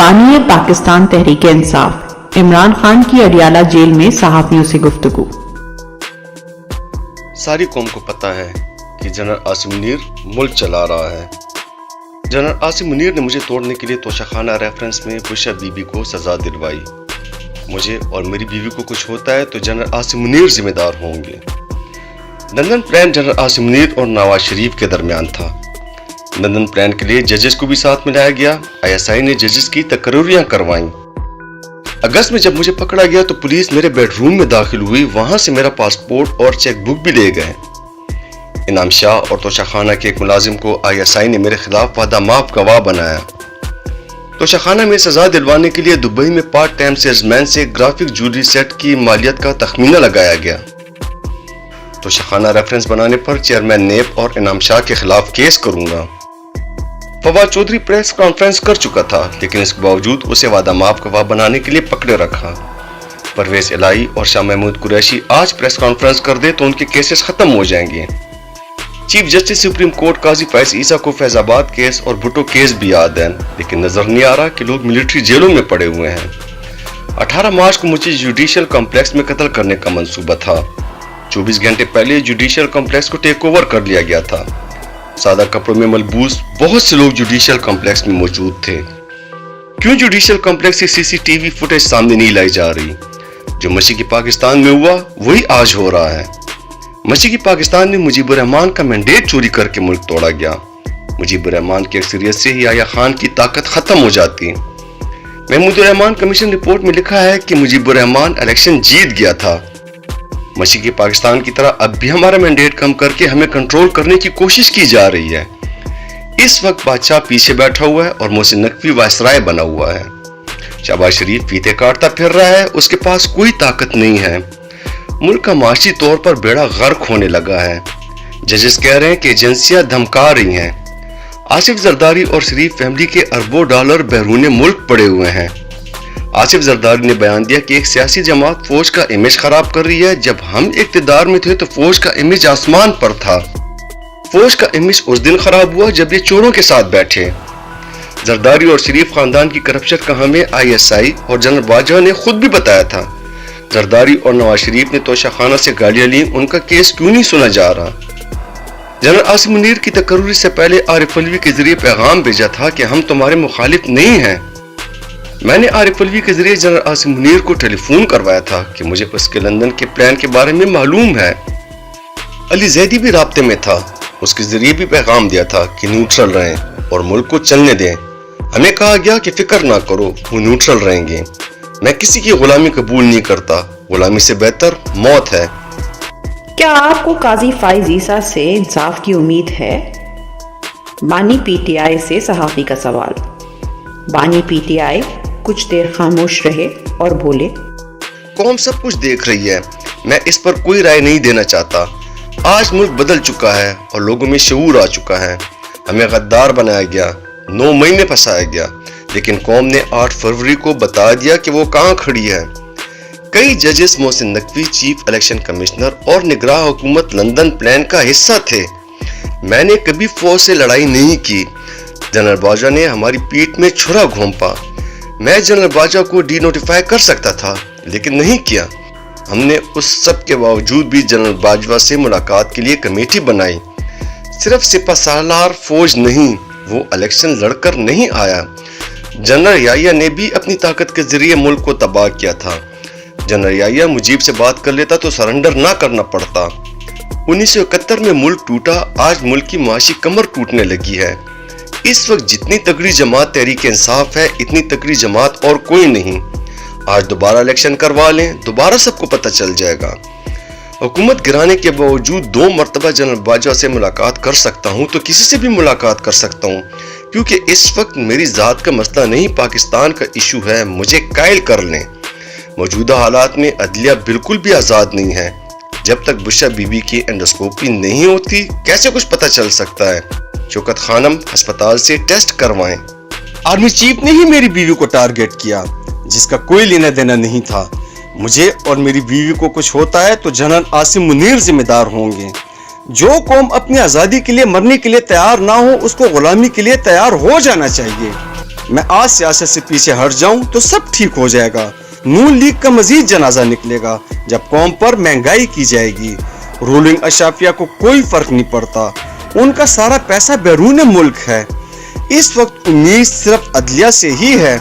बानी पाकिस्तान तहरीक इंसाफ इमरान खान की अडियाला जेल में सहाफियों से गुफ्तगू। सारी कौम को पता है कि जनरल आसिम मुनीर मुल्क चला रहा है। जनरल आसिम मुनीर ने मुझे तोड़ने के लिए तोशाखाना रेफरेंस में बुशरा बीबी को सजा दिलवाई। मुझे और मेरी बीवी को कुछ होता है तो जनरल आसिम मुनीर जिम्मेदार होंगे। London plan general Asim Munir और नवाज शरीफ के दरमियान था। लंदन प्लान के लिए जजेस को भी साथ मिलाया गया। ISI ने जजेस की तकरीरियां करवाईं। अगस्त में जब मुझे पकड़ा गया तो पुलिस मेरे बेडरूम में दाखिल हुई। वहां से मेरा पासपोर्ट और चेक बुक भी ले गए। इनाम शाह और तोशाखाना के एक मुलाजिम को ISI ने मेरे खिलाफ वादा माफ गवाह बनाया। तोशाखाना में सजा दिलवाने के लिए दुबई में पार्ट टाइम सेल्समैन से ग्राफिक ज्वेलरी सेट की मालियत का तखमीना लगाया गया। तोशाखाना रेफरेंस बनाने पर चेयरमैन नेब और इनाम शाह के खिलाफ केस करूंगा। फवाद चौधरी प्रेस कॉन्फ्रेंस कर चुका था, लेकिन इसके बावजूद उसे वादा माफ गवाह बनाने के लिए पकड़े रखा। परवेज इलाही और शाह महमूद कुरैशी आज प्रेस कॉन्फ्रेंस कर दे तो उनके केसेस खत्म हो जाएंगे। चीफ जस्टिस सुप्रीम कोर्ट काजी फैज ईसा को फैजाबाद केस और भुट्टो केस भी याद है, लेकिन नजर नहीं आ रहा कि लोग मिलिट्री जेलों में पड़े हुए हैं। 18 मार्च को मुझे जुडिशियल कॉम्प्लेक्स में कत्ल करने का मंसूबा था। 24 घंटे पहले जुडिशियल कॉम्प्लेक्स को टेक ओवर कर लिया गया था। सादा कपड़ों में मलबूस बहुत से लोग जुडिशियल कॉम्प्लेक्स में मौजूद थे। क्यों जुडिशियल कॉम्प्लेक्स की CCTV फुटेज सामने नहीं लाई जा रही? जो मशरक़ी पाकिस्तान में हुआ वही आज हो रहा है। मशरक़ी पाकिस्तान में मुजीबुर रहमान का मैंडेट चोरी करके मुल्क तोड़ा गया। मुजीबुर रहमान की अक्सरियत से ही याह्या खान की ताकत खत्म हो जाती। महमूद रहमान कमीशन रिपोर्ट में लिखा है कि मुजीबुर रहमान इलेक्शन जीत गया था। मशरक़ी पाकिस्तान की तरह अब भी हमारा मैंडेट कम करके हमें कंट्रोल करने की कोशिश की जा रही है। इस वक्त बादशाह पीछे बैठा हुआ है और मोहसिन नकवी वायसराय बना हुआ है। शहबाज शरीफ फीते काटता फिर रहा है, उसके पास कोई ताकत नहीं है। मुल्क का माशी तौर पर बेड़ा गर्क होने लगा है। जजेस कह रहे हैं कि एजेंसियां धमका रही हैं। आसिफ जरदारी और शरीफ फैमिली के अरबों डॉलर बैरून मुल्क पड़े हुए हैं। आसिफ जरदारी ने बयान दिया कि एक सियासी जमात फौज का इमेज खराब कर रही है। जब हम इक्तिदार में थे तो फौज का इमेज आसमान पर था। फौज का इमेज उस दिन खराब हुआ जब ये चोरों के साथ बैठे। जरदारी और शरीफ खानदान की करप्शन का हमें ISI और जनरल बाजवा ने खुद भी बताया था। जरदारी और नवाज शरीफ ने तोशाखाना से गालियां ली, उनका केस क्यों नहीं सुना जा रहा? जनरल आसिम मुनीर की तकर्री से पहले आरिफ अलवी के जरिए पैगाम भेजा था कि हम तुम्हारे मुखालिफ नहीं हैं। मैंने आरिफ अलवी के जरिए जनरल आसिम मुनीर को टेलीफोन करवाया था कि मुझे उसके लंदन के प्लान के बारे में मालूम है। अली जैदी भी राब्ते में था, उसके जरिए भी पैगाम दिया था कि न्यूट्रल रहें और मुल्क को चलने दें। हमें कहा गया कि फिक्र ना करो, वो न्यूट्रल रहेंगे। मैं किसी की गुलामी कबूल नहीं करता, गुलामी से बेहतर मौत है। क्या आपको काजी फैज ईसा से इंसाफ की उम्मीद है? बानी PTI से सहाफी का सवाल। बानी PTI कुछ देर खामोश रहे और बोले, कौम सब कुछ देख रही है, मैं इस पर कोई राय नहीं देना चाहता। आज मुल्क बदल चुका है और लोगों में शऊर आ चुका है। हमें गद्दार बनाया गया, 9 महीने फंसाया गया, लेकिन कौम ने 8 फरवरी को बता दिया कि वो कहाँ खड़ी है। कई जजेस Mohsin Naqvi chief election commissioner और निगरान हुकूमत लंदन प्लान का हिस्सा थे। मैंने कभी फौज से लड़ाई नहीं की। जनरल बाजवा ने हमारी पीठ में छुरा घोंपा। मैं जनरल बाजवा को डीनोटिफाई कर सकता था, लेकिन नहीं किया। हमने उस सब के बावजूद भी जनरल बाजवा से मुलाकात के लिए कमेटी बनाई। सिर्फ सिपहसालार फौज नहीं, वो इलेक्शन लड़कर नहीं आया। जनरल याह्या ने भी अपनी ताकत के जरिए मुल्क को तबाह किया था। जनरल याह्या मुजीब से बात कर लेता तो सरेंडर ना करना पड़ता। 1971 में मुल्क टूटा, आज मुल्क की माशी कमर टूटने लगी है। इस वक्त जितनी तगड़ी जमात तहरीक इंसाफ है, इतनी तगड़ी जमात और कोई नहीं। आज दोबारा इलेक्शन करवा लें, दोबारा सबको पता चल जाएगा। हुकूमत गिराने के बावजूद 2 मरतबा जनरल बाजवा से मुलाकात कर सकता हूँ तो किसी से भी मुलाकात कर सकता हूँ, क्योंकि इस वक्त मेरी जात का मसला नहीं, पाकिस्तान का इशू है। मुझे कायल कर लें। मौजूदा हालात में अदलिया बिल्कुल भी आज़ाद नहीं है। जब तक बुशरा बीबी की एंडोस्कोपी नहीं होती कैसे कुछ पता चल सकता है? शौकत खानम अस्पताल से टेस्ट करवाएं। आर्मी चीफ ने ही मेरी बीवी को टारगेट किया, जिसका कोई लेना देना नहीं था। मुझे और मेरी बीवी को कुछ होता है तो जनरल आसिम मुनीर जिम्मेदार होंगे। जो कौम अपनी आज़ादी के लिए मरने के लिए तैयार ना हो, उसको गुलामी के लिए तैयार हो जाना चाहिए। میں آج سیاست سے پیچھے ہٹ جاؤں تو سب ٹھیک ہو جائے گا. نون لیگ کا مزید جنازہ نکلے گا جب قوم پر مہنگائی کی جائے گی. رولنگ اشرافیہ کو کوئی فرق نہیں پڑتا, ان کا سارا پیسہ بیرون ملک ہے. اس وقت امید صرف عدلیہ سے ہی ہے.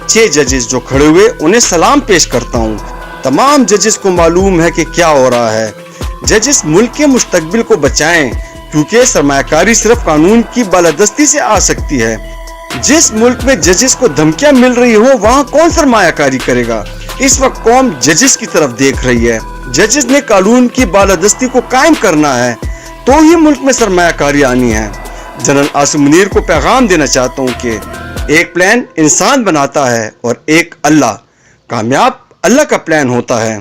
6 ججز جو کھڑے ہوئے انہیں سلام پیش کرتا ہوں. تمام ججز کو معلوم ہے کہ کیا ہو رہا ہے. ججز ملک کے مستقبل کو بچائیں, کیونکہ سرمایہ کاری صرف قانون کی بالادستی سے آ سکتی ہے. جس ملک میں ججز کو دھمکیاں مل رہی ہو وہاں کون سرمایہ کاری کرے گا؟ اس وقت قوم ججز کی طرف دیکھ رہی ہے. ججز نے قانون کی بالادستی کو قائم کرنا ہے تو ہی ملک میں سرمایہ کاری آنی ہے. جنرل عاصم منیر کو پیغام دینا چاہتا ہوں کہ ایک پلان انسان بناتا ہے اور ایک اللہ. کامیاب اللہ کا پلان ہوتا ہے.